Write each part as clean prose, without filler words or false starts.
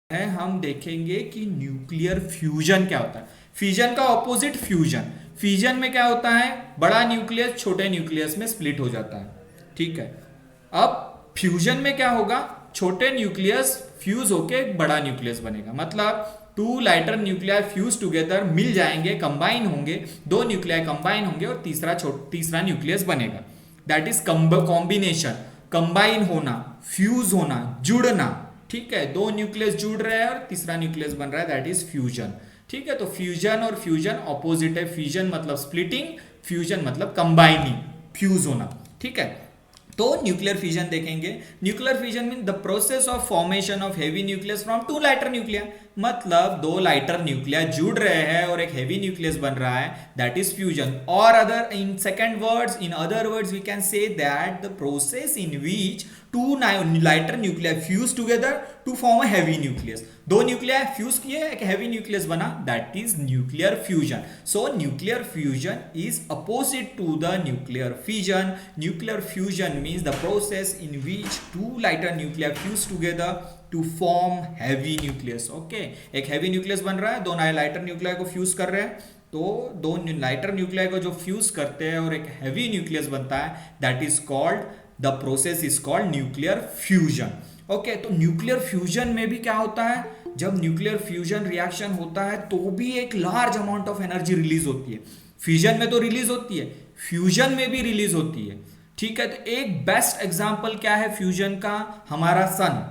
है हम देखेंगे कि न्यूक्लियर फ्यूजन क्या होता है। फ्यूजन का ऑपोजिट फ्यूजन। फ्यूजन में क्या होता है, बड़ा न्यूक्लियस छोटे न्यूक्लियस में स्प्लिट हो जाता है। ठीक है, अब फ्यूजन में क्या होगा, छोटे न्यूक्लियस फ्यूज होके एक बड़ा न्यूक्लियस बनेगा। मतलब two lighter nuclear fuse together मिल जाएंगे, कंबाइन होंगे, दो न्यूक्लियर कंबाइन होंगे और तीसरा न्यूक्लियस बनेगा। दैट इज कॉम्बिनेशन, कंबाइन होना, फ्यूज होना, जुड़ना। ठीक है, दो न्यूक्लियस जुड़ रहे हैं और तीसरा न्यूक्लियस बन रहा है, दैट इज फ्यूजन। ठीक है, तो फ्यूजन और फ्यूजन ऑपोजिट है। फ्यूजन मतलब स्प्लिटिंग, फ्यूजन मतलब कंबाइनिंग, फ्यूज होना। ठीक है, तो न्यूक्लियर फ्यूजन देखेंगे। Nuclear fusion mean the process of formation of heavy nucleus from two lighter nuclear. मतलब दो लाइटर न्यूक्लियर जुड़ रहे हैं और एक हेवी न्यूक्लियस बन रहा है, दैट इज फ्यूजन। और other in second words, in other words we can say that the process in which two lighter nuclear fuse together to form a heavy nucleus. दो न्यूक्लियर फ्यूज किए, एक हेवी nucleus बना, that is nuclear fusion. So nuclear fusion is opposite to the nuclear fission. Nuclear fusion means the process in which two lighter nuclei fuse together to form heavy nucleus. Okay, एक heavy nucleus बन रहा है, दो lighter nuclear को fuse कर रहे हैं, तो दो लाइटर न्यूक्लियर को जो फ्यूज करते हैं और एक हैवी न्यूक्लियस बनता है, that is called, the process is called nuclear fusion. Okay, तो न्यूक्लियर फ्यूजन में भी क्या होता है, जब न्यूक्लियर फ्यूजन रिएक्शन होता है तो भी एक large amount of energy release होती है। फ्यूजन में तो रिलीज होती है, फ्यूजन में भी रिलीज होती है। ठीक है, तो एक बेस्ट एग्जांपल क्या है फ्यूजन का, हमारा sun.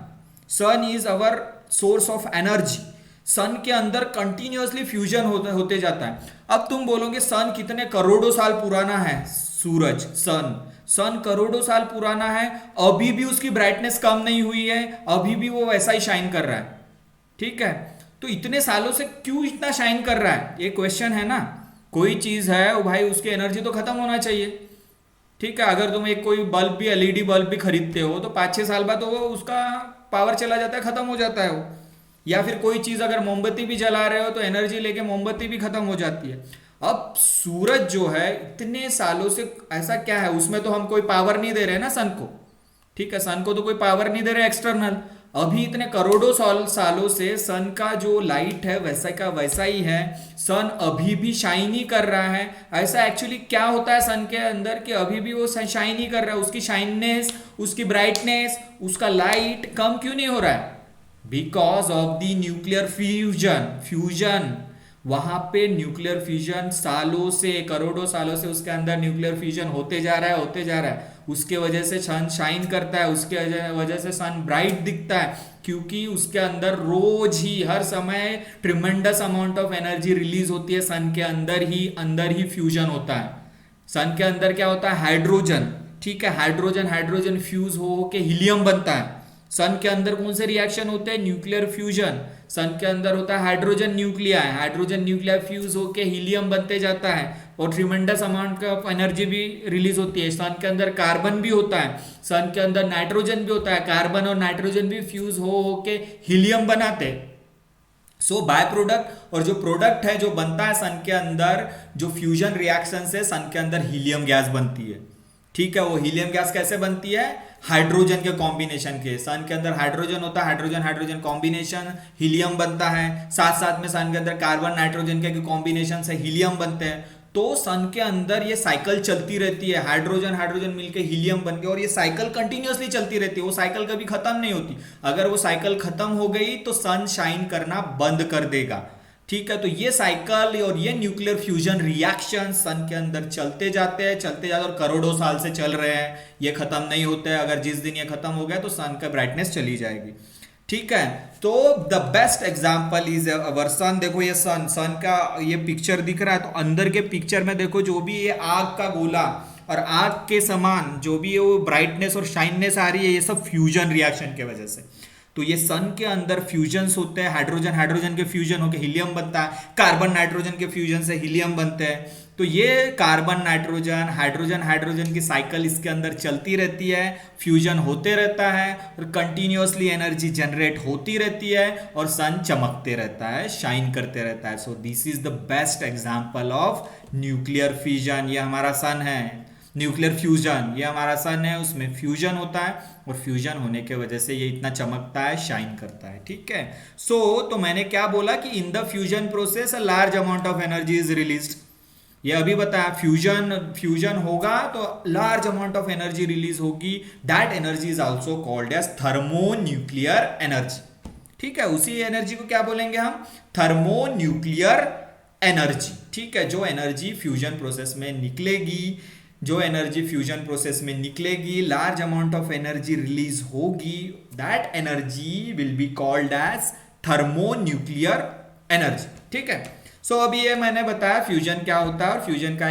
Sun is our source of energy. Sun के अंदर कंटिन्यूअसली फ्यूजन होते जाता है। अब तुम बोलोगे सन कितने करोड़ों साल पुराना है, सूरज, सन करोड़ों साल पुराना है, अभी भी उसकी ब्राइटनेस कम नहीं हुई है, अभी भी वो वैसा ही शाइन कर रहा है। ठीक है, तो इतने सालों से क्यों इतना शाइन कर रहा है, ये क्वेश्चन है ना। कोई चीज है वो भाई, उसकी एनर्जी तो खत्म होना चाहिए। ठीक है, अगर तुम एक कोई बल्ब भी, एलईडी बल्ब भी खरीदते हो तो 5-6 साल बाद तो वो उसका पावर चला जाता है, खत्म हो जाता है वो। या फिर कोई चीज अगर मोमबत्ती भी जला रहे हो तो एनर्जी लेके मोमबत्ती भी खत्म हो जाती है। अब सूरज जो है इतने सालों से, ऐसा क्या है उसमें, तो हम कोई पावर नहीं दे रहे ना सन को। ठीक है, सन को तो कोई पावर नहीं दे रहे एक्सटर्नल। अभी इतने करोड़ों सालों से सन का जो लाइट है वैसा का वैसा ही है, सन अभी भी शाइन ही कर रहा है। ऐसा एक्चुअली क्या होता है सन के अंदर कि अभी भी वो शाइन ही कर रहा है, उसकी शाइननेस, उसकी ब्राइटनेस, उसका लाइट कम क्यों नहीं हो रहा है, because of the nuclear fusion. वहां पे न्यूक्लियर फ्यूजन सालों से, करोड़ों सालों से उसके अंदर न्यूक्लियर फ्यूजन होते जा रहा है, होते जा रहा है। उसके वजह से सन शाइन करता है, उसके वजह से सन ब्राइट दिखता है, क्योंकि उसके अंदर रोज ही, हर समय tremendous amount of energy release होती है। सन के अंदर ही फ्यूजन होता है। सन के अंदर क्या होता है, हाइड्रोजन। ठीक है, हाइड्रोजन फ्यूज हो के हीलियम बनता है। सन के अंदर कौन से रिएक्शन होते हैं, न्यूक्लियर फ्यूजन। सन के अंदर होता है हाइड्रोजन न्यूक्लिया फ्यूज होके हीलियम बनते जाता है और ट्रिमेंडस अमाउंट ऑफ एनर्जी भी रिलीज होती है। सन के अंदर कार्बन भी होता है, सन के अंदर नाइट्रोजन भी होता है, कार्बन और नाइट्रोजन भी फ्यूज हो के हीलियम बनाते हैं। सो बाय प्रोडक्ट, और जो प्रोडक्ट है जो बनता है सन के अंदर, जो फ्यूजन रिएक्शन से सन के अंदर हीलियम गैस बनती है। ठीक है, वो हीलियम गैस कैसे बनती है, हाइड्रोजन के कॉम्बिनेशन के। सन के अंदर हाइड्रोजन होता है, हाइड्रोजन कॉम्बिनेशन हीलियम बनता है, साथ साथ में सन के अंदर कार्बन नाइट्रोजन के कॉम्बिनेशन से हीलियम बनते हैं। तो सन के अंदर ये साइकिल चलती रहती है, हाइड्रोजन मिलके हीलियम बन के, और ये साइकिल कंटिन्यूअसली चलती रहती है, वो साइकिल कभी खत्म नहीं होती। अगर वो साइकिल खत्म हो गई तो सन शाइन करना बंद कर देगा। ठीक है, तो ये साइकिल और ये न्यूक्लियर फ्यूजन रिएक्शन सन के अंदर चलते जाते हैं और करोड़ों साल से चल रहे हैं, ये खत्म नहीं होते हैं। अगर जिस दिन ये खत्म हो गया तो सन का ब्राइटनेस चली जाएगी। ठीक है, तो the best example is our sun. देखो ये सन का ये पिक्चर दिख रहा है, तो अंदर के पिक्चर में देखो जो भी ये आग का गोला और आग के समान जो भी वो ब्राइटनेस और शाइननेस आ रही है, ये सब फ्यूजन रिएक्शन के वजह से। तो ये सन के अंदर फ्यूजन्स होते हैं, हाइड्रोजन के फ्यूजन होकर हीलियम बनता है, कार्बन नाइट्रोजन के फ्यूजन से हीलियम बनते हैं। तो ये कार्बन नाइट्रोजन हाइड्रोजन की साइकिल इसके अंदर चलती रहती है, फ्यूजन होते रहता है और कंटिन्यूअसली एनर्जी जनरेट होती रहती है और सन चमकते रहता है, शाइन करते रहता है। So this is the best example of nuclear fusion. ये हमारा सन है, न्यूक्लियर फ्यूजन, ये हमारा सन है, उसमें फ्यूजन होता है और फ्यूजन होने के वजह से ये इतना चमकता है, शाइन करता है। ठीक है, तो मैंने क्या बोला कि in the fusion process a large amount of energy is released. ये अभी बताया, फ्यूजन होगा तो large amount of energy release होगी, that energy is also called as thermonuclear energy. ठीक है, उसी एनर्जी को क्या बोलेंगे हम, थर्मोन्यूक्लियर एनर्जी। ठीक है, जो एनर्जी फ्यूजन प्रोसेस में निकलेगी, जो एनर्जी फ्यूजन प्रोसेस में निकलेगी, large amount of energy release होगी, that energy will be called as thermonuclear energy. ठीक है, सो अभी ये मैंने बताया फ्यूजन क्या होता है, और फ्यूजन का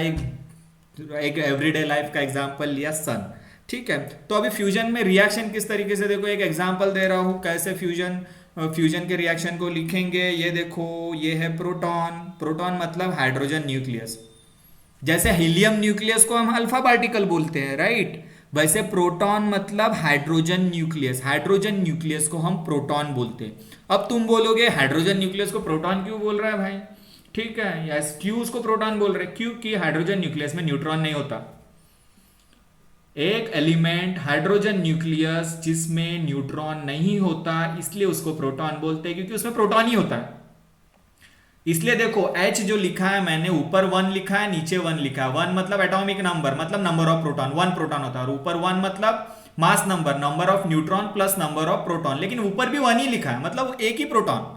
एक एवरीडे लाइफ का एग्जांपल लिया सन। ठीक है, तो अभी फ्यूजन में रिएक्शन किस तरीके से, देखो एक एग्जांपल दे रहा हूं कैसे फ्यूजन के रिएक्शन को लिखेंगे। ये देखो, ये है प्रोटॉन, प्रोटॉन मतलब हाइड्रोजन न्यूक्लियस। जैसे हीलियम न्यूक्लियस को हम अल्फा पार्टिकल बोलते हैं, राइट, वैसे प्रोटॉन मतलब हाइड्रोजन न्यूक्लियस, हाइड्रोजन न्यूक्लियस को हम प्रोटॉन बोलते हैं। अब तुम बोलोगे हाइड्रोजन न्यूक्लियस को प्रोटॉन क्यों बोल रहा है भाई? ठीक है, यस, क्यों उसको प्रोटॉन बोल रहे हैं? क्योंकि हाइड्रोजन न्यूक्लियस में न्यूट्रॉन नहीं होता। एक एलिमेंट हाइड्रोजन न्यूक्लियस जिसमें न्यूट्रॉन नहीं होता, इसलिए उसको प्रोटॉन बोलते हैं, क्योंकि उसमें प्रोटॉन ही होता है। इसलिए देखो H जो लिखा है मैंने, ऊपर 1 लिखा है, नीचे 1 लिखा है। 1 मतलब एटॉमिक नंबर, मतलब नंबर ऑफ प्रोटॉन, 1 प्रोटॉन होता है, और ऊपर 1 मतलब mass number, number of neutron plus number of proton, लेकिन ऊपर भी 1 ही लिखा है, मतलब एक ही प्रोटॉन।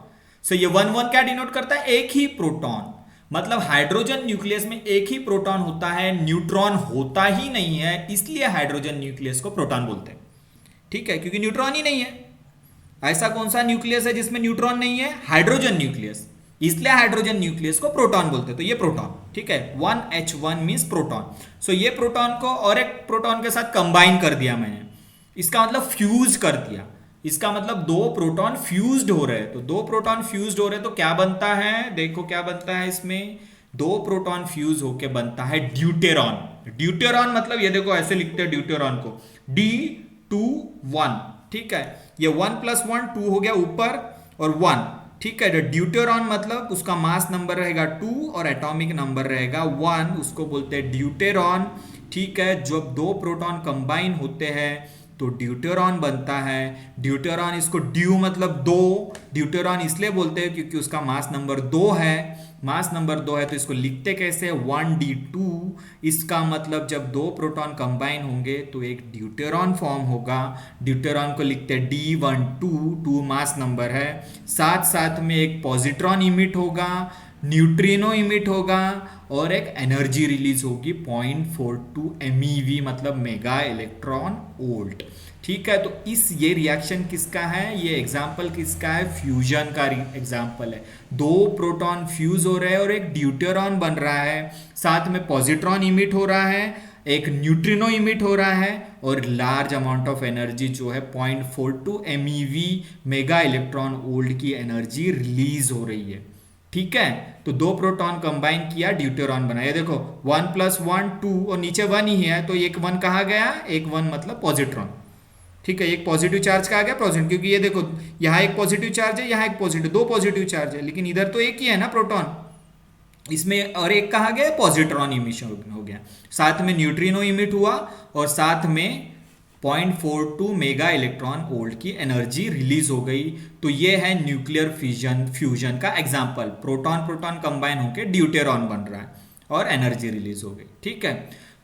सो ये 1 क्या डिनोट करता है? एक ही प्रोटॉन। मतलब हाइड्रोजन न्यूक्लियस में एक ही प्रोटॉन होता है, न्यूट्रॉन होता ही नहीं है, इसलिए हाइड्रोजन न्यूक्लियस को प्रोटॉन बोलते हैं। ठीक है, क्योंकि न्यूट्रॉन ही नहीं है। ऐसा कौन सा न्यूक्लियस है जिसमें न्यूट्रॉन नहीं है? हाइड्रोजन न्यूक्लियस, इसलिए हाइड्रोजन न्यूक्लियस को प्रोटॉन बोलते हैं। तो ये प्रोटॉन, ठीक है, 1H1 मींस प्रोटॉन। सो ये प्रोटॉन को और एक प्रोटॉन के साथ कंबाइन कर दिया मैंने, इसका मतलब फ्यूज कर दिया। इसका मतलब दो प्रोटॉन फ्यूज्ड हो रहे हैं। तो दो प्रोटॉन फ्यूज्ड हो रहे हैं तो क्या बनता है? देखो क्या बनता है इसमें, दो प्रोटॉन फ्यूज होके बनता है ड्यूटेरॉन। ड्यूटेरॉन मतलब ये देखो ऐसे लिखते हैं ड्यूटेरॉन को, D2 1। ठीक है, ये 1 + 1 2 हो गया ऊपर और 1। ठीक है, ड्यूटेरॉन मतलब उसका मास नंबर रहेगा 2 और एटॉमिक नंबर रहेगा 1, उसको बोलते हैं ड्यूटेरॉन। ठीक है, जब दो प्रोटॉन कंबाइन होते हैं तो ड्यूटेरॉन बनता है। ड्यूटेरॉन, इसको ड्यू मतलब दो, ड्यूटेरॉन इसलिए बोलते हैं क्योंकि उसका मास नंबर 2 है। मास नंबर 2 है तो इसको लिखते कैसे? 1D2। इसका मतलब जब दो प्रोटॉन कंबाइन होंगे तो एक ड्यूटेरॉन फॉर्म होगा। ड्यूटेरॉन को लिखते हैं D12, 2 मास नंबर है। साथ साथ में एक पॉजिट्रॉन इमिट होगा, न्यूट्रिनो इमिट होगा और एक एनर्जी रिलीज होगी 0.42 MeV मतलब मेगा इलेक्ट्रॉन वोल्ट। ठीक है, तो ये रिएक्शन किसका है? ये एग्जाम्पल किसका है? फ्यूजन का एग्जाम्पल है। दो प्रोटॉन फ्यूज हो रहे हैं और एक ड्यूटेरॉन बन रहा है, साथ में पॉजिट्रॉन इमिट हो रहा है, एक न्यूट्रिनो इमिट हो रहा है और लार्ज अमाउंट ऑफ एनर्जी जो है 0.42 MeV मेगा इलेक्ट्रॉन वोल्ट की एनर्जी रिलीज हो रही है। ठीक है, तो दो प्रोटॉन कंबाइन किया, ड्यूटेरॉन बनाया। देखो 1 + 1 2 और नीचे 1 ही है, तो एक 1 कहा गया, एक 1 मतलब पॉजिट्रॉन। ठीक है, एक पॉजिटिव चार्ज कहा गया पॉजिटिव, क्योंकि ये देखो यहाँ एक पॉजिटिव चार्ज है, यहाँ एक पॉजिटिव, दो पॉजिटिव चार्ज है, लेकिन इधर तो एक ही है ना प्रोटॉन, इसमें और एक कहा गया पॉजिट्रॉन इमिशन हो गया। साथ में न्यूट्रिनो इमिट हुआ और साथ में 0.42 मेगा इलेक्ट्रॉन वोल्ट की एनर्जी रिलीज हो गई। तो ये है न्यूक्लियर फ्यूजन का एग्जांपल। प्रोटॉन प्रोटॉन कंबाइन होकर ड्यूटेरॉन बन रहा है और एनर्जी रिलीज हो गई। ठीक है,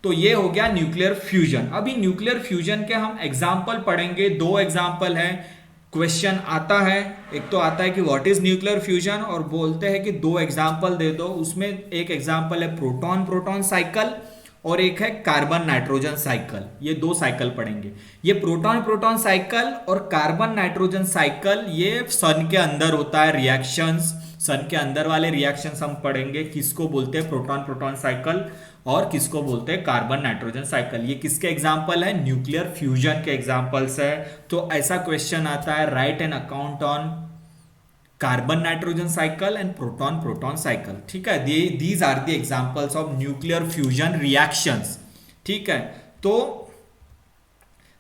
तो ये हो गया न्यूक्लियर फ्यूजन। अभी न्यूक्लियर फ्यूजन के हम एग्जाम्पल पढ़ेंगे, दो एग्जाम्पल है। क्वेश्चन आता है, एक तो आता है कि व्हाट इज न्यूक्लियर फ्यूजन, और बोलते हैं कि दो एग्जाम्पल दे दो। उसमें एक एग्जाम्पल है प्रोटॉन प्रोटॉन साइकिल और एक है कार्बन नाइट्रोजन साइकिल। ये दो साइकिल पढ़ेंगे। ये प्रोटॉन प्रोटॉन साइकिल और कार्बन नाइट्रोजन साइकिल ये सन के अंदर होता है रिएक्शंस। सन के अंदर वाले रिएक्शंस हम पढ़ेंगे, किसको बोलते हैं प्रोटॉन प्रोटॉन साइकिल और किसको बोलते हैं कार्बन नाइट्रोजन साइकिल। ये किसके एग्जाम्पल है? न्यूक्लियर फ्यूजन के एग्जाम्पल्स है। तो ऐसा क्वेश्चन आता है, write an account on carbon nitrogen cycle and proton proton cycle. ठीक है, these are the examples of nuclear fusion reactions. ठीक है, तो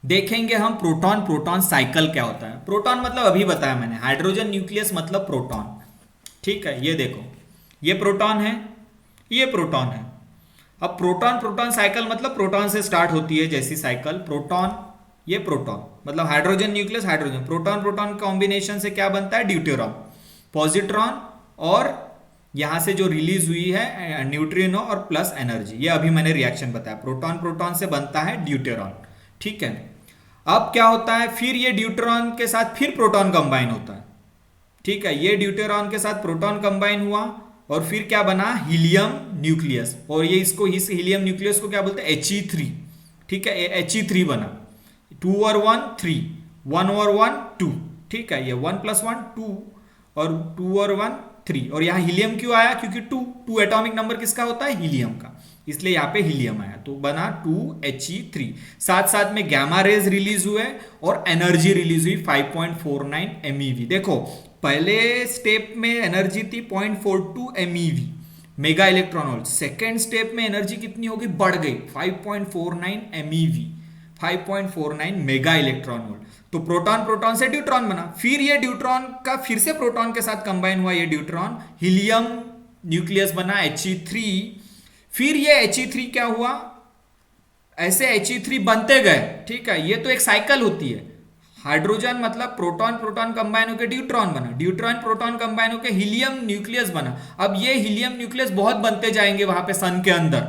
देखेंगे हम प्रोटॉन प्रोटॉन साइकिल क्या होता है। प्रोटॉन मतलब अभी बताया मैंने, हाइड्रोजन न्यूक्लियस मतलब प्रोटॉन। ठीक है, ये देखो, ये प्रोटॉन है, ये प्रोटॉन है। अब प्रोटॉन प्रोटॉन साइकिल मतलब प्रोटॉन से स्टार्ट होती है जैसी साइकिल, प्रोटॉन, ये प्रोटॉन मतलब hydrogen nucleus hydrogen, proton proton combination से क्या बनता है, ड्यूटेरॉन, पॉजिट्रॉन, और यहां से जो रिलीज हुई है न्यूट्रिनो और प्लस एनर्जी, ये अभी मैंने रिएक्शन बताया, प्रोटॉन प्रोटॉन से बनता है ड्यूटेरॉन। ठीक है, अब क्या होता है, फिर ये ड्यूटेरॉन के साथ फिर प्रोटॉन कंबाइन होता है। ठीक है, ये ड्यूटेरॉन के साथ प्रोटॉन कंबाइन हुआ और फिर क्या बना, हीलियम न्यूक्लियस, और ये इसको इस हीलियम न्यूक्लियस को क्या बोलते हैं, He3। ठीक है, He3 बना, 2 और 1 3, 1 और 1 2। ठीक है, ये 1 + 1 2 और 2 और 1 3, और यहाँ हीलियम क्यों आया, क्योंकि 2 एटॉमिक नंबर किसका होता है, हीलियम का, इसलिए यहाँ पे हीलियम आया, तो बना 2He3। साथ साथ में गैमा रेज रिलीज हुए और एनर्जी रिलीज हुई 5.49 MeV। देखो पहले स्टेप में एनर्जी थी 0.42 MeV mega electron volt, second step में एनर्जी कितनी होगी, बढ़ गई 5.49 MeV, 5.49 मेगा इलेक्ट्रॉन वोल्ट। तो प्रोटॉन प्रोटॉन से ड्यूट्रॉन बना, फिर ये ड्यूट्रॉन का फिर से प्रोटॉन के साथ कंबाइन हुआ ये ड्यूट्रॉन, हीलियम न्यूक्लियस बना He3। फिर ये He3 क्या हुआ, ऐसे He3 बनते गए। ठीक है, ये तो एक साइकिल होती है, हाइड्रोजन मतलब प्रोटॉन प्रोटॉन कंबाइन होकर ड्यूट्रॉन बना, ड्यूट्रॉन प्रोटॉन कंबाइन होकर हीलियम न्यूक्लियस बना। अब ये हीलियम न्यूक्लियस बहुत बनते जाएंगे वहां पे सन के अंदर,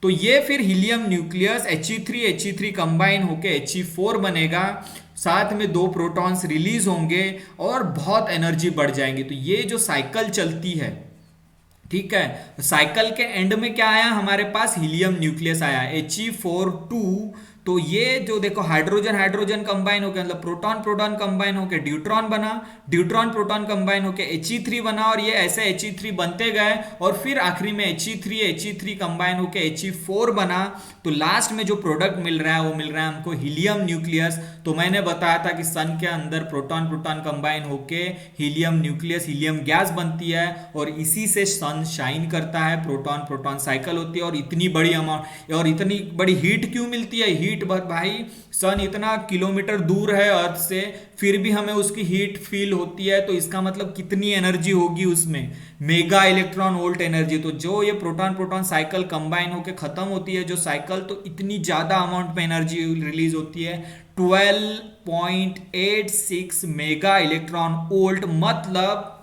तो ये फिर हीलियम न्यूक्लियस He3 कंबाइन होकर He4 बनेगा, साथ में 2 प्रोटॉन्स रिलीज होंगे और बहुत एनर्जी बढ़ जाएंगी। तो ये जो साइकिल चलती है, ठीक है, साइकिल के एंड में क्या आया हमारे पास, हीलियम न्यूक्लियस आया He4 2। तो ये जो देखो हाइड्रोजन हाइड्रोजन कंबाइन होकर मतलब प्रोटॉन प्रोटॉन कंबाइन होकर ड्यूट्रॉन बना, ड्यूट्रॉन प्रोटॉन कंबाइन होकर He3 बना, और ये ऐसे He3 बनते गए और फिर आखिरी में He3 कंबाइन होकर He4 बना। तो लास्ट में जो प्रोडक्ट मिल रहा है वो मिल रहा है हमको हीलियम न्यूक्लियस। तो मैंने बताया था कि सन के अंदर प्रोटॉन प्रोटॉन कंबाइन होकर हीलियम न्यूक्लियस हीलियम गैस बनती है और इसी से सन शाइन करता है, प्रोटॉन प्रोटॉन साइकिल होती है। और इतनी बड़ी अमाउंट और इतनी बड़ी हीट क्यों मिलती है, हीट भाई सन इतना किलोमीटर दूर है अर्थ से, फिर भी हमें उसकी हीट फील होती है, तो इसका मतलब कितनी एनर्जी होगी उसमें, मेगा इलेक्ट्रॉन वोल्ट एनर्जी। तो जो ये प्रोटॉन प्रोटॉन साइकिल कंबाइन होकर खत्म होती है जो साइकिल, तो इतनी ज्यादा अमाउंट में एनर्जी रिलीज होती है, 12.86 मेगा इलेक्ट्रॉन वोल्ट, मतलब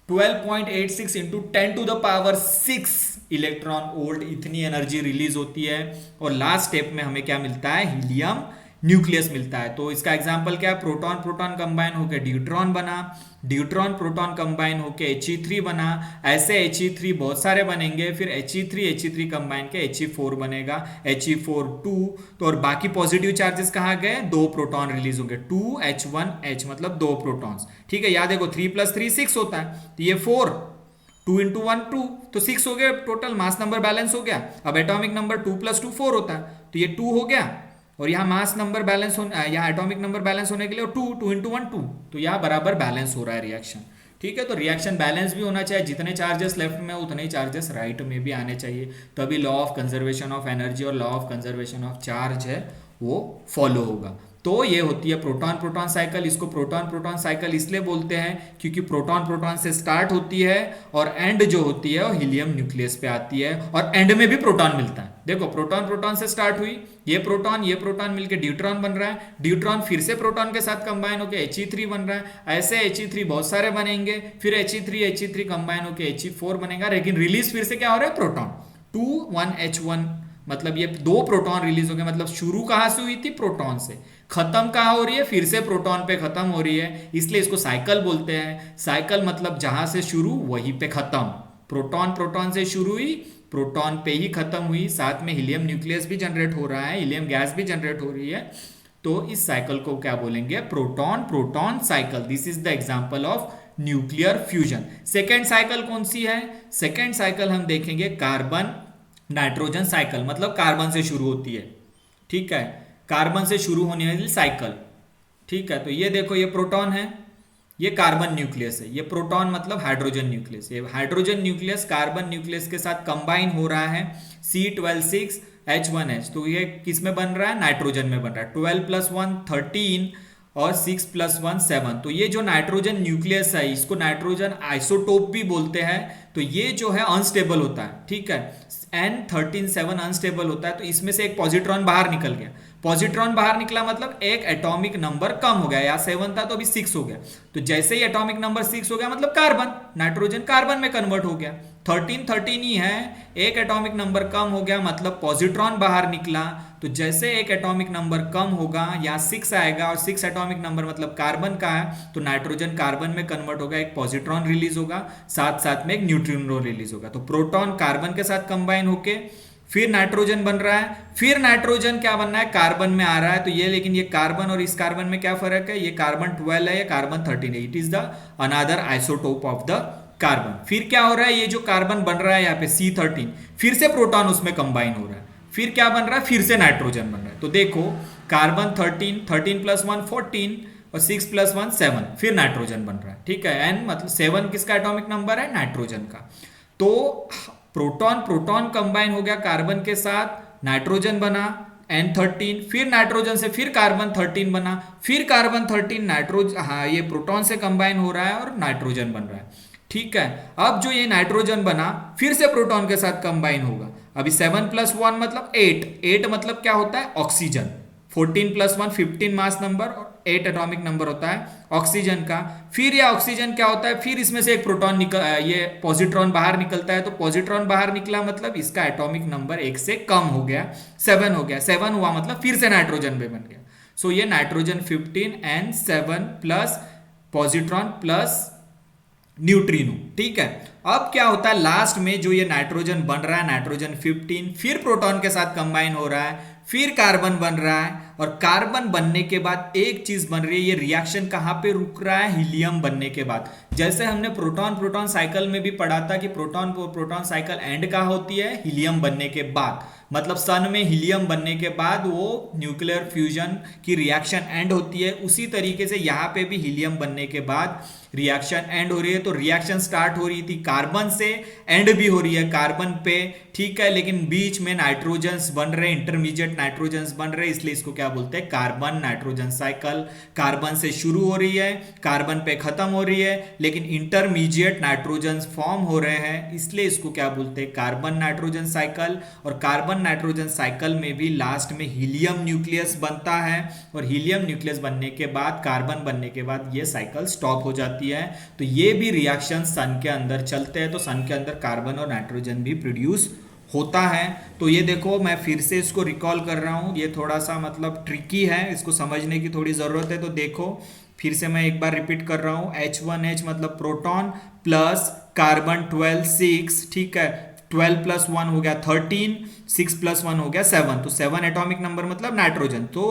12.86 इंटू 10⁶ इलेक्ट्रॉन वोल्ट, इतनी एनर्जी रिलीज होती है। और लास्ट स्टेप में हमें क्या मिलता है, हीलियम न्यूक्लियस मिलता है। तो इसका एग्जांपल क्या है, प्रोटॉन प्रोटॉन कंबाइन होकर ड्यूट्रॉन बना, ड्यूट्रॉन प्रोटॉन कंबाइन होकर He3 बना, ऐसे He3 बहुत सारे बनेंगे, फिर He3 कंबाइन के He4 बनेगा, He4 2। तो और बाकी पॉजिटिव चार्जेस कहाँ गए, 2 प्रोटॉन रिलीज होंगे, 2H1H मतलब 2 प्रोटॉन्स। ठीक है, याद देखो 3 + 3 6 होता है, तो ये 4, 2 × 1 2, तो 6 हो गया, टोटल मास नंबर बैलेंस हो गया। अब एटॉमिक नंबर 2 + 2 4 होता है, तो ये 2 हो गया, और यहाँ मास नंबर बैलेंस यहाँ एटॉमिक नंबर बैलेंस होने के लिए 2 × 1 2, तो यहाँ बराबर बैलेंस हो रहा है रिएक्शन। ठीक है, तो रिएक्शन बैलेंस भी होना चाहिए, जितने चार्जेस लेफ्ट में उतने ही चार्जेस राइट में भी आने चाहिए, तभी law of conservation of energy और law of conservation of charge है वो फॉलो होगा। तो ये होती है प्रोटॉन प्रोटॉन साइकिल। इसको प्रोटॉन प्रोटॉन साइकिल इसलिए बोलते हैं क्योंकि प्रोटॉन प्रोटॉन से स्टार्ट होती है और एंड जो होती है वो हीलियम न्यूक्लियस पे आती है, और एंड में भी प्रोटॉन मिलता है। देखो प्रोटॉन प्रोटॉन से स्टार्ट हुई, ये प्रोटॉन मिलकर ड्यूट्रॉन बन रहा है, ड्यूट्रॉन फिर से प्रोटॉन के साथ कंबाइन होकर He3 बन रहा है, ऐसे He3 बहुत सारे बनेंगे, फिर He3 कंबाइन होकर He4 बनेगा, लेकिन रिलीज फिर से क्या हो रहा है, प्रोटॉन 2 1H1, मतलब ये 2 प्रोटॉन रिलीज हो गए। मतलब शुरू कहां से हुई थी, प्रोटॉन से, खत्म कहां हो रही है, फिर से प्रोटॉन पे खत्म हो रही है, इसलिए इसको साइकिल बोलते हैं। साइकिल मतलब जहां से शुरू वहीं पे खत्म, प्रोटॉन प्रोटॉन से शुरू हुई, प्रोटॉन पे ही खत्म हुई, साथ में हीलियम न्यूक्लियस भी जनरेट हो रहा है, हीलियम गैस भी जनरेट हो रही है। तो इस साइकिल को क्या बोलेंगे, proton proton cycle. This is the example of nuclear fusion. Second cycle कौन सी है, सेकेंड साइकिल हम देखेंगे कार्बन नाइट्रोजन साइकिल, मतलब कार्बन से शुरू होती है। ठीक है, कार्बन से शुरू होने वाली साइकिल। ठीक है, तो ये देखो ये प्रोटॉन है, ये कार्बन न्यूक्लियस है, ये प्रोटॉन मतलब हाइड्रोजन न्यूक्लियस, ये हाइड्रोजन न्यूक्लियस कार्बन न्यूक्लियस के साथ कंबाइन हो रहा है, C12 6H1H। तो ये किस में बन रहा है, नाइट्रोजन में बन रहा है, 12 + 1 13 और 6 + 1 7। तो ये जो नाइट्रोजन न्यूक्लियस है इसको नाइट्रोजन आइसोटोप भी बोलते हैं। तो ये जो है अनस्टेबल होता है, ठीक है, N13 अनस्टेबल होता है, तो इसमें से एक पॉजिट्रॉन बाहर निकल गया। पॉजिट्रॉन बाहर निकला मतलब एक एटॉमिक नंबर कम हो गया, या 7 था तो अभी 6 हो गया। तो जैसे ही एटॉमिक नंबर 6 हो गया मतलब कार्बन, नाइट्रोजन कार्बन में कन्वर्ट हो गया। 13 ही है, एक एटॉमिक नंबर कम हो गया मतलब पॉजिट्रॉन बाहर निकला। तो जैसे एक एटॉमिक नंबर कम होगा या 6 आएगा, और 6 एटॉमिक नंबर मतलब कार्बन का है, तो नाइट्रोजन कार्बन में कन्वर्ट होगा, एक पॉजिट्रॉन रिलीज होगा, साथ साथ में एक न्यूट्रिनो रिलीज होगा। तो प्रोटॉन कार्बन के साथ कंबाइन होके फिर नाइट्रोजन बन रहा है, फिर नाइट्रोजन क्या बनना है, कार्बन में आ रहा है। तो ये, लेकिन ये कार्बन और इस कार्बन में क्या फर्क है, ये कार्बन 12 है, ये कार्बन 13 है। It is the another isotope of the carbon. फिर क्या हो रहा है, ये जो कार्बन बन रहा है यहाँ पे C13, फिर से प्रोटॉन उसमें कंबाइन हो रहा है, फिर क्या बन रहा है, फिर से नाइट्रोजन बन रहा है। तो देखो कार्बन 13 प्लस 1 14 और 6 प्लस 1 7, फिर नाइट्रोजन बन रहा है। ठीक है, एन मतलब 7 किसका एटॉमिक नंबर है, नाइट्रोजन का। तो प्रोटॉन कंबाइन हो गया कार्बन के साथ, नाइट्रोजन बना N13, फिर नाइट्रोजन से फिर कार्बन 13 बना, फिर कार्बन 13 नाइट्रोजन, हाँ ये प्रोटॉन से कंबाइन हो रहा है और नाइट्रोजन बन रहा है। ठीक है, अब जो ये नाइट्रोजन बना फिर से प्रोटॉन के साथ कंबाइन होगा। अभी 7 प्लस 1 मतलब 8 मतलब क्या होता है, ऑक्सीजन। 14 प्लस 1 15 मास नंबर और 8 एटॉमिक नंबर होता है ऑक्सीजन का। फिर ये ऑक्सीजन क्या होता है, फिर इसमें से एक प्रोटॉन ये पॉजिट्रॉन बाहर निकलता है। तो पॉजिट्रॉन बाहर निकला मतलब इसका एटॉमिक नंबर 1 से कम हो गया, 7 हो गया। 7 हुआ मतलब फिर से नाइट्रोजन में बन गया। सो ये nitrogen 15 N7 plus positron plus neutrino. ठीक है, अब क्या होता है लास्ट में, जो ये नाइट्रोजन बन रहा है, नाइट्रोजन 15 फिर प्रोटॉन के साथ कंबाइन हो रहा है, फिर कार्बन बन रहा है, और कार्बन बनने के बाद एक चीज बन रही है। ये रिएक्शन कहां पे रुक रहा है, हीलियम बनने के बाद। जैसे हमने प्रोटॉन साइकिल में भी पढ़ा था कि प्रोटॉन साइकिल एंड कहां होती है, हीलियम बनने के बाद। मतलब सन में हीलियम बनने के बाद वो न्यूक्लियर फ्यूजन की रिएक्शन एंड होती है। उसी तरीके से यहाँ पे भी हीलियम बनने के बाद रिएक्शन एंड हो रही है। तो रिएक्शन स्टार्ट हो रही थी कार्बन से, एंड भी हो रही है कार्बन पे। ठीक है, लेकिन बीच में नाइट्रोजन्स बन रहे, इंटरमीडिएट नाइट्रोजन्स बन रहे, इसलिए इसको क्या बोलते हैं, कार्बन नाइट्रोजन साइकिल। कार्बन से शुरू हो रही है, कार्बन पे खत्म हो रही है, लेकिन इंटरमीडिएट नाइट्रोजन्स फॉर्म हो रहे हैं, इसलिए इसको क्या बोलते हैं, कार्बन नाइट्रोजन साइकिल। और कार्बन नाइट्रोजन साइकिल में भी लास्ट में हीलियम न्यूक्लियस बनता है, और हीलियम न्यूक्लियस बनने के बाद, कार्बन बनने के बाद ये साइकिल स्टॉप हो जाती है। तो ये भी रिएक्शन सन के अंदर चलते हैं। तो सन के अंदर कार्बन और नाइट्रोजन भी प्रोड्यूस होता है। तो ये देखो, मैं फिर से इसको रिकॉल कर रहा हूँ, ये थोड़ा सा मतलब ट्रिकी है, इसको समझने की थोड़ी ज़रूरत है। तो देखो फिर से मैं एक बार रिपीट कर रहा हूँ, H1H मतलब प्रोटॉन प्लस कार्बन 12 6, ठीक है, 12 प्लस 1 हो गया 13, 6 प्लस 1 हो गया 7। तो 7 एटॉमिक नंबर मतलब नाइट्रोजन। तो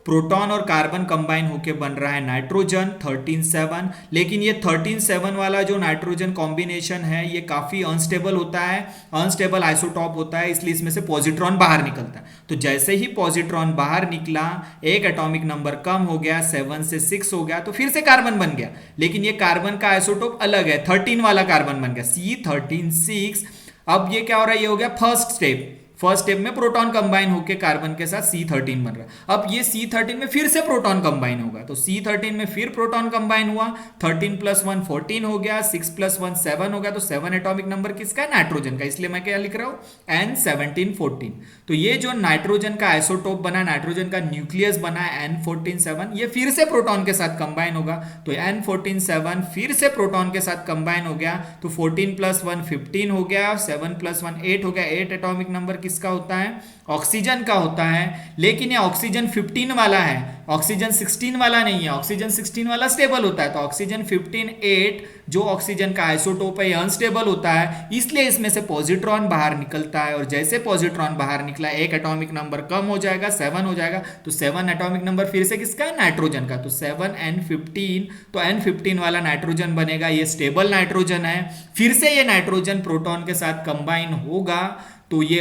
प्रोटॉन और कार्बन कंबाइन होके बन रहा है नाइट्रोजन 13 7। लेकिन ये 13 7 वाला जो नाइट्रोजन कॉम्बिनेशन है ये काफी अनस्टेबल होता है, अनस्टेबल आइसोटॉप होता है, इसलिए इसमें से पॉजिट्रॉन बाहर निकलता है। तो जैसे ही पॉजिट्रॉन बाहर निकला, एक एटॉमिक नंबर कम हो गया, 7 से 6 हो गया, तो फिर से कार्बन बन गया। लेकिन ये कार्बन का आइसोटोप अलग है, 13 वाला कार्बन बन गया, C13 6। अब ये क्या हो रहा है, ये हो गया फर्स्ट स्टेप। फर्स्ट स्टेप में प्रोटॉन कंबाइन होकर कार्बन के साथ C13 बन रहा है। अब ये C13 में फिर से प्रोटॉन कंबाइन होगा, तो C13 में फिर प्रोटॉन कंबाइन हुआ, 13 प्लस 1 14 हो गया, 6 प्लस 1 7 हो गया। तो 7 एटॉमिक नंबर किसका है, नाइट्रोजन का, इसलिए मैं क्या लिख रहा हूं N17 14। तो ये जो नाइट्रोजन का आइसोटोप बना, नाइट्रोजन का न्यूक्लियस बना N14 7, ये फिर से प्रोटॉन के साथ कंबाइन होगा। तो N14 7 फिर से प्रोटॉन के साथ कंबाइन हो गया, तो 14 प्लस 1 15 हो गया, 7 प्लस 1 8 हो गया। 8 एटॉमिक नंबर किसका होता है, ऑक्सीजन का होता है। लेकिन ये ऑक्सीजन 15 वाला है, ऑक्सीजन 16 वाला नहीं है। ऑक्सीजन 16 वाला स्टेबल होता है, तो ऑक्सीजन 15 8 जो ऑक्सीजन का आइसोटोप है ये अनस्टेबल होता है, इसलिए इसमें से पॉजिट्रॉन बाहर निकलता है। और जैसे पॉजिट्रॉन बाहर निकला, एक एटॉमिक नंबर कम हो जाएगा, 7 हो जाएगा। तो 7 एटॉमिक नंबर फिर से किसका है, नाइट्रोजन का। तो 7 N15, तो N15 वाला नाइट्रोजन बनेगा, ये स्टेबल नाइट्रोजन है। फिर से ये नाइट्रोजन प्रोटॉन के साथ कंबाइन होगा, तो ये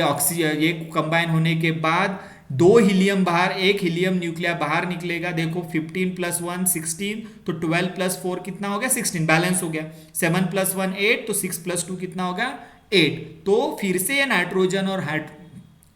कंबाइन होने के बाद 2 हीलियम बाहर, एक हीलियम न्यूक्लिया बाहर निकलेगा। देखो 15 प्लस 1 16, तो 12 प्लस 4 कितना हो गया, 16, बैलेंस हो गया। 7 प्लस 1 8, तो 6 प्लस 2 कितना होगा, 8। तो फिर से ये नाइट्रोजन और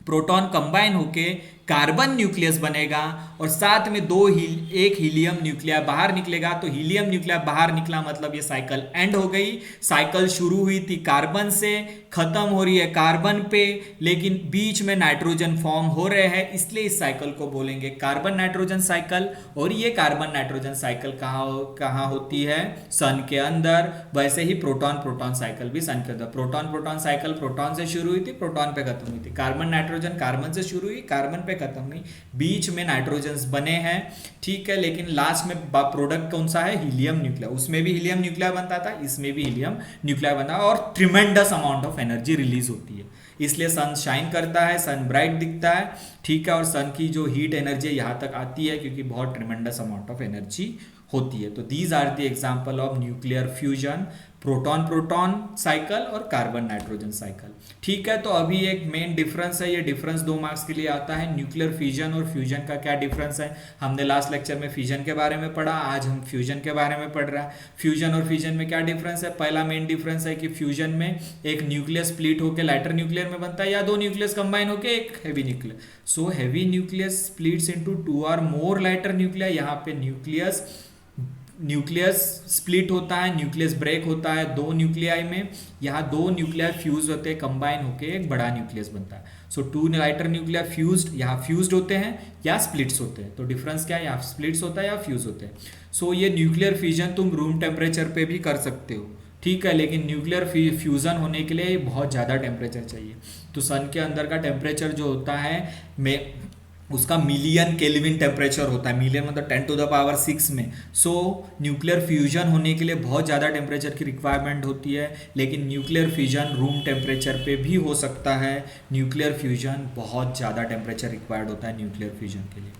प्रोटॉन कंबाइन होके कार्बन न्यूक्लियस बनेगा और साथ में एक हीलियम न्यूक्लिया बाहर निकलेगा। तो हीलियम न्यूक्लिया बाहर निकला मतलब ये साइकिल एंड हो गई। साइकिल शुरू हुई थी कार्बन से, खत्म हो रही है कार्बन पे, लेकिन बीच में नाइट्रोजन फॉर्म हो रहे हैं, इसलिए इस साइकिल को बोलेंगे कार्बन नाइट्रोजन साइकिल। और ये कार्बन नाइट्रोजन साइकिल कहाँ होती है? सन के अंदर। वैसे ही प्रोटॉन प्रोटॉन साइकिल भी सन के अंदर। प्रोटॉन प्रोटॉन साइकिल प्रोटॉन से शुरू हुई थी, प्रोटॉन पे खत्म हुई थी। कार्बन नाइट्रोजन कार्बन से शुरू हुई, कार्बन पे खत्म हुई, बीच में नाइट्रोजन बने हैं, ठीक है। लेकिन लास्ट में प्रोडक्ट कौन सा है? हीलियम न्यूक्लिया। उसमें भी हीलियम न्यूक्लिया बनता था, इसमें भी हीलियम न्यूक्लिया बनता है और tremendous amount of energy release होती है। इसलिए सन शाइन करता है, सन ब्राइट दिखता है, ठीक है। और सन की जो हीट एनर्जी यहाँ तक आती है क्योंकि बहुत ट्रिमेंडस अमाउंट ऑफ एनर्जी होती है। तो these are the example of nuclear fusion, proton proton cycle और कार्बन नाइट्रोजन साइकिल, ठीक है। तो अभी एक मेन डिफरेंस है, ये डिफरेंस 2 मार्क्स के लिए आता है। न्यूक्लियर फ्यूजन और फ्यूजन का क्या डिफरेंस है? हमने लास्ट लेक्चर में फ्यूजन के बारे में पढ़ा, आज हम फ्यूजन के बारे में पढ़ रहे हैं। फ्यूजन और फ्यूजन में क्या डिफरेंस है? पहला मेन डिफरेंस है कि फ्यूजन में एक न्यूक्लियस स्प्लिट होकर लाइटर न्यूक्लियर में बनता है, या 2 न्यूक्लियस कंबाइन होकर एक heavy nuclear. So heavy nucleus splits into 2 और मोर लाइटर न्यूक्लियर। यहाँ पे न्यूक्लियस स्प्लिट होता है, न्यूक्लियस ब्रेक होता है 2 न्यूक्लियाई में। यहाँ 2 न्यूक्लियर फ्यूज होते हैं, कंबाइन होके एक बड़ा न्यूक्लियस बनता है। सो 2 लाइटर न्यूक्लियर फ्यूज्ड, यहाँ फ्यूज्ड होते हैं या स्प्लिट्स होते हैं। तो डिफरेंस क्या है? यहाँ स्प्लिट्स होता है या फ्यूज होते हैं। सो ये न्यूक्लियर फ्यूजन तुम रूम टेम्परेचर पे भी कर सकते हो, ठीक है। लेकिन न्यूक्लियर फ्यूजन होने के लिए बहुत ज़्यादा टेम्परेचर चाहिए। तो सन के अंदर का टेम्परेचर जो होता है उसका मिलियन केल्विन टेम्परेचर होता है, मिलियन मतलब 10⁻⁶ में। सो न्यूक्लियर फ्यूजन होने के लिए बहुत ज़्यादा टेम्परेचर की रिक्वायरमेंट होती है, लेकिन न्यूक्लियर फ्यूजन रूम टेम्परेचर पे भी हो सकता है। न्यूक्लियर फ्यूजन बहुत ज़्यादा टेम्परेचर रिक्वायर्ड होता है न्यूक्लियर फ्यूजन के लिए।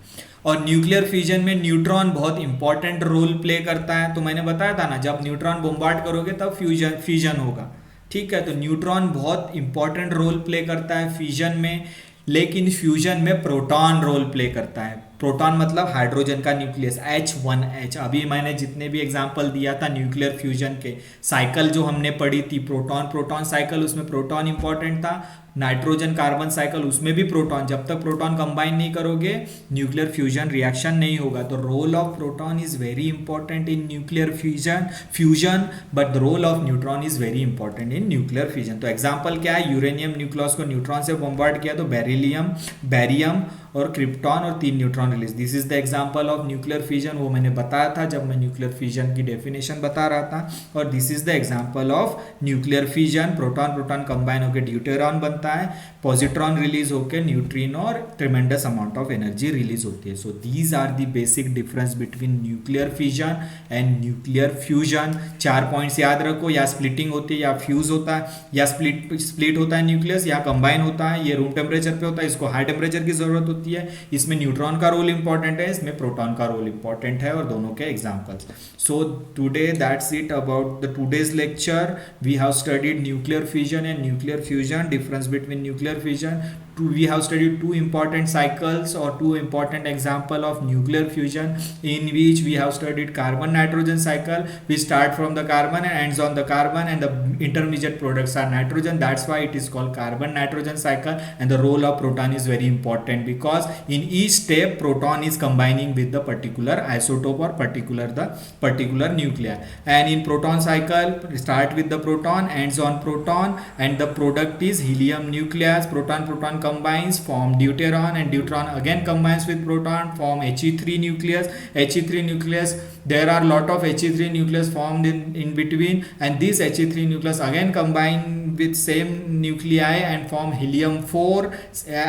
और न्यूक्लियर फ्यूजन में न्यूट्रॉन बहुत इंपॉर्टेंट रोल प्ले करता है। तो मैंने बताया था ना, जब न्यूट्रॉन बॉम्बार्ड करोगे तब फ्यूजन होगा, ठीक है। तो न्यूट्रॉन बहुत इंपॉर्टेंट रोल प्ले करता है फ्यूजन में, लेकिन फ्यूजन में प्रोटॉन रोल प्ले करता है। प्रोटॉन मतलब हाइड्रोजन का न्यूक्लियस H1H। अभी मैंने जितने भी एग्जांपल दिया था न्यूक्लियर फ्यूजन के, साइकिल जो हमने पढ़ी थी प्रोटॉन प्रोटॉन साइकिल, उसमें प्रोटॉन इंपॉर्टेंट था। नाइट्रोजन कार्बन साइकिल, उसमें भी प्रोटॉन। जब तक प्रोटॉन कंबाइन नहीं करोगे न्यूक्लियर फ्यूजन रिएक्शन नहीं होगा। तो role of proton is very important in nuclear fusion but the role of neutron is very important in nuclear fusion. तो एग्जाम्पल क्या है? यूरेनियम न्यूक्लियस को न्यूट्रॉन से बॉम्बार्ड किया तो बेरिलियम, बैरियम और क्रिप्टॉन और 3 neutron release. This is the example of nuclear fusion. वो मैंने बताया था जब मैं न्यूक्लियर फ्यूजन की डेफिनेशन बता रहा था। और this is the example of nuclear fusion. Proton proton combine होकर ड्यूटेरॉन बनता है, पॉजिट्रॉन रिलीज होकर न्यूट्रिनो और tremendous amount of energy release होती है। So these are the basic difference between nuclear fusion and nuclear fusion. 4 points याद रखो, या स्प्लिटिंग होती है, या फ्यूज होता है, या स्प्लिट होता है न्यूक्लियस, या कंबाइन होता है। ये रूम टेम्परेचर पे होता है, इसको हाई टेम्परेचर की जरूरत होती है। इसमें न्यूट्रॉन का रोल इंपॉर्टेंट है, इसमें प्रोटॉन का रोल इंपॉर्टेंट है, और दोनों के examples. So today that's it about the today's lecture. We have studied nuclear fusion and nuclear fusion, difference between nuclear fusion. We have studied 2 important cycles or 2 important example of nuclear fusion, in which we have studied carbon nitrogen cycle. We start from the carbon and ends on the carbon, and the intermediate products are nitrogen. That's why it is called carbon nitrogen cycle. And the role of proton is very important, because in each step proton is combining with the particular isotope or particular nuclei. And in proton cycle, start with the proton, ends on proton, and the product is helium nucleus. Proton combines, form deuteron, and deuteron again combines with proton, form He3 nucleus. There are lot of He3 nucleus formed in between, and this He3 nucleus again combine with same nuclei and form helium 4,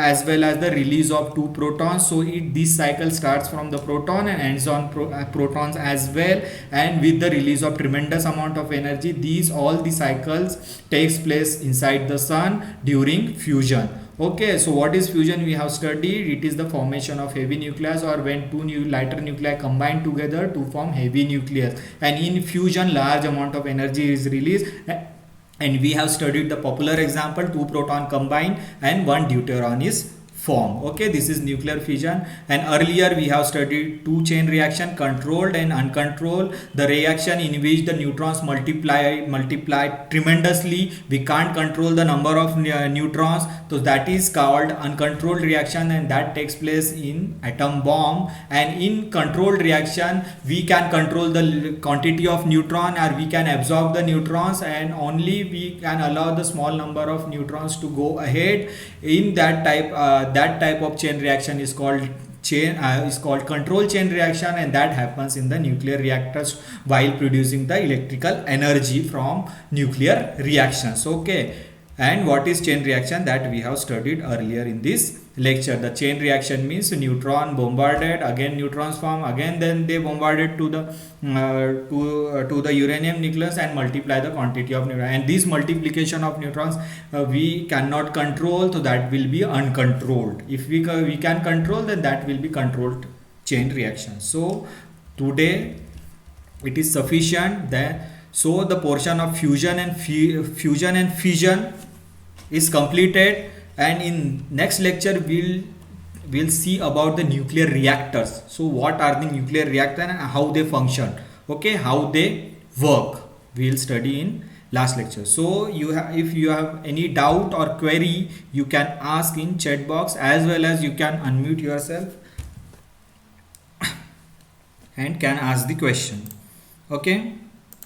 as well as the release of 2 protons. So this cycle starts from the proton and ends on protons as well, and with the release of tremendous amount of energy. All the cycles takes place inside the sun during fusion. Okay, so what is fusion? We have studied it is the formation of heavy nucleus, or when 2 lighter nuclei combine together to form heavy nucleus. And in fusion, large amount of energy is released. And we have studied the popular example, 2 proton combine and 1 deuteron is form. Okay, this is nuclear fission. And earlier we have studied two chain reaction, controlled and uncontrolled. The reaction in which the neutrons multiply tremendously. We can't control the number of neutrons, so that is called uncontrolled reaction, and that takes place in atom bomb. And in controlled reaction we can control the quantity of neutron, or we can absorb the neutrons, and only we can allow the small number of neutrons to go ahead. In that type of chain reaction is called control chain reaction, and that happens in the nuclear reactors while producing the electrical energy from nuclear reactions. Okay, and what is chain reaction, that we have studied earlier in this lecture. The chain reaction means neutron bombarded, again neutrons form, again then they bombarded to the uranium nucleus and multiply the quantity of neutrons, and this multiplication of neutrons we cannot control, so that will be uncontrolled. If we can control, then that will be controlled chain reaction. So today it is sufficient that, so the portion of fusion and fission is completed, and in next lecture we'll see about the nuclear reactors. So what are the nuclear reactors and how they function, okay, how they work, we'll study in last lecture. So if you have any doubt or query, you can ask in chat box, as well as you can unmute yourself and can ask the question. Okay.